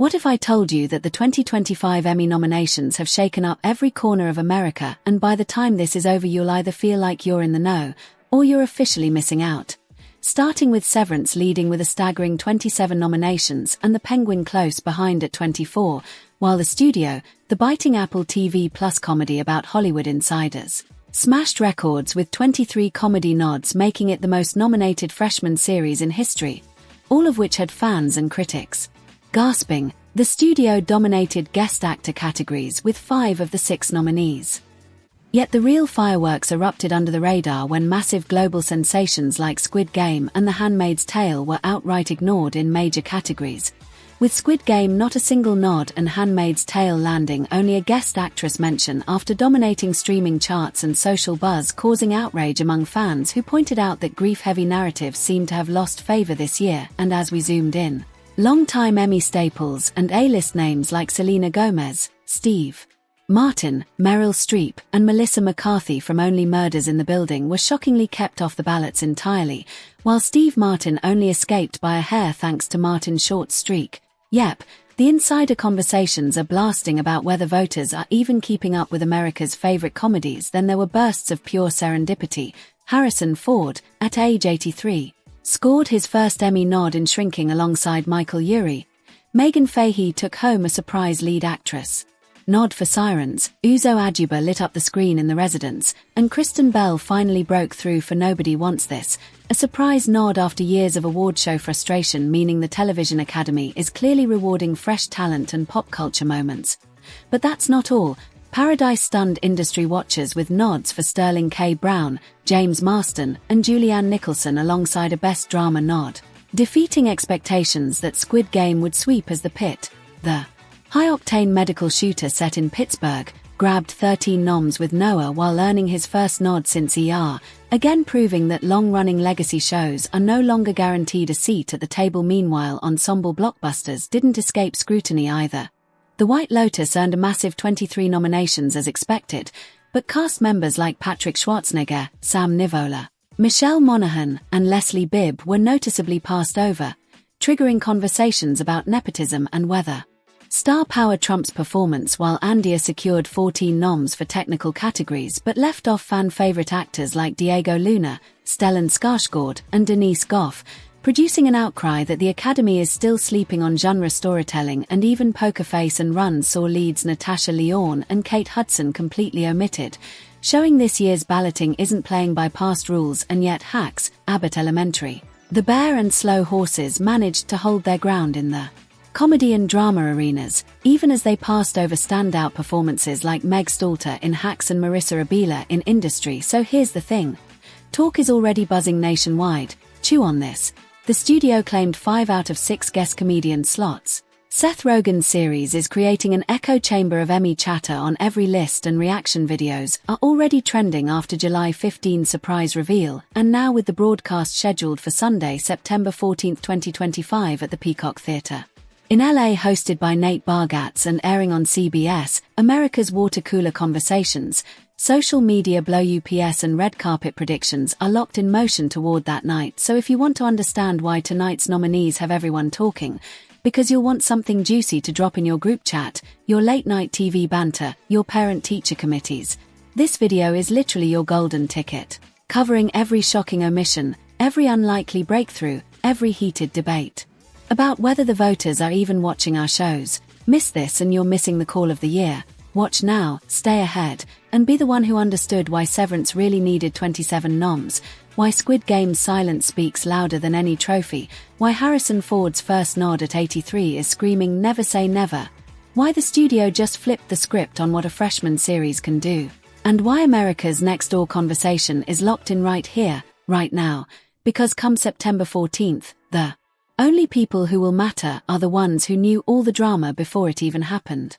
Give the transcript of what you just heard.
What if I told you that the 2025 Emmy nominations have shaken up every corner of America, and by the time this is over you'll either feel like you're in the know, or you're officially missing out? Starting with Severance leading with a staggering 27 nominations and The Penguin close behind at 24, while TheStudio, the biting Apple TV Plus comedy about Hollywood insiders, smashed records with 23 comedy nods, making it the most nominated freshman series in history, all of which had fans and critics gasping. TheStudio dominated guest actor categories with 5 of the 6 nominees. Yet the real fireworks erupted under the radar when massive global sensations like Squid Game and The Handmaid's Tale were outright ignored in major categories, with Squid Game not a single nod and Handmaid's Tale landing only a guest actress mention after dominating streaming charts and social buzz, causing outrage among fans who pointed out that grief-heavy narratives seemed to have lost favor this year. And as we zoomed in, longtime Emmy staples and A-list names like Selena Gomez, Steve Martin, Meryl Streep, and Melissa McCarthy from Only Murders in the Building were shockingly kept off the ballots entirely, while Steve Martin only escaped by a hair thanks to Martin's short streak. Yep, the insider conversations are blasting about whether voters are even keeping up with America's favorite comedies. Then there were bursts of pure serendipity. Harrison Ford, at age 83, scored his first Emmy nod in Shrinking alongside Michael Urie. MeghannFahy took home a surprise lead actress nod for Sirens. Uzo Aduba lit up the screen in The Residence, and Kristen Bell finally broke through for Nobody Wants This, a surprise nod after years of award show frustration, meaning the Television Academy is clearly rewarding fresh talent and pop culture moments. But that's not all. Paradise stunned industry watchers with nods for Sterling K. Brown, James Marsden, and Julianne Nicholson alongside a Best Drama nod, defeating expectations that Squid Game would sweep as the Pit, the high-octane medical shooter set in Pittsburgh, grabbed 13 noms with Noah while earning his first nod since ER, again proving that long-running legacy shows are no longer guaranteed a seat at the table. Meanwhile, ensemble blockbusters didn't escape scrutiny either. The White Lotus earned a massive 23 nominations as expected, but cast members like Patrick Schwarzenegger, Sam Nivola, Michelle Monaghan, and Leslie Bibb were noticeably passed over, triggering conversations about nepotism and whether star power trumps performance, while Andia secured 14 noms for technical categories but left off fan-favorite actors like Diego Luna, Stellan Skarsgård, and Denise Gough, producing an outcry that the Academy is still sleeping on genre storytelling. And even Poker Face and Run saw leads Natasha Lyonne and Kate Hudson completely omitted, showing this year's balloting isn't playing by past rules. And yet Hacks, Abbott Elementary, The Bear and Slow Horses managed to hold their ground in the comedy and drama arenas, even as they passed over standout performances like Meg Stalter in Hacks and Marissa Abela in Industry. So here's the thing. Talk is already buzzing nationwide. Chew on this. TheStudio claimed 5 out of 6 guest comedian slots. Seth Rogen's series is creating an echo chamber of Emmy chatter on every list, and reaction videos are already trending after July 15 surprise reveal, and now with the broadcast scheduled for Sunday, September 14, 2025 at the Peacock Theatre in LA, hosted by Nate Bargatze and airing on CBS, America's Water Cooler Conversations. Social media blow UPS and red carpet predictions are locked in motion toward that night. So if you want to understand why tonight's nominees have everyone talking, because you'll want something juicy to drop in your group chat, your late-night TV banter, your parent-teacher committees, this video is literally your golden ticket, covering every shocking omission, every unlikely breakthrough, every heated debate about whether the voters are even watching our shows. Miss this and you're missing the call of the year. Watch now, stay ahead, and be the one who understood why Severance really needed 27 noms, why Squid Game's silence speaks louder than any trophy, why Harrison Ford's first nod at 83 is screaming never say never, why TheStudio just flipped the script on what a freshman series can do, and why America's next door conversation is locked in right here, right now, because come September 14th, the only people who will matter are the ones who knew all the drama before it even happened.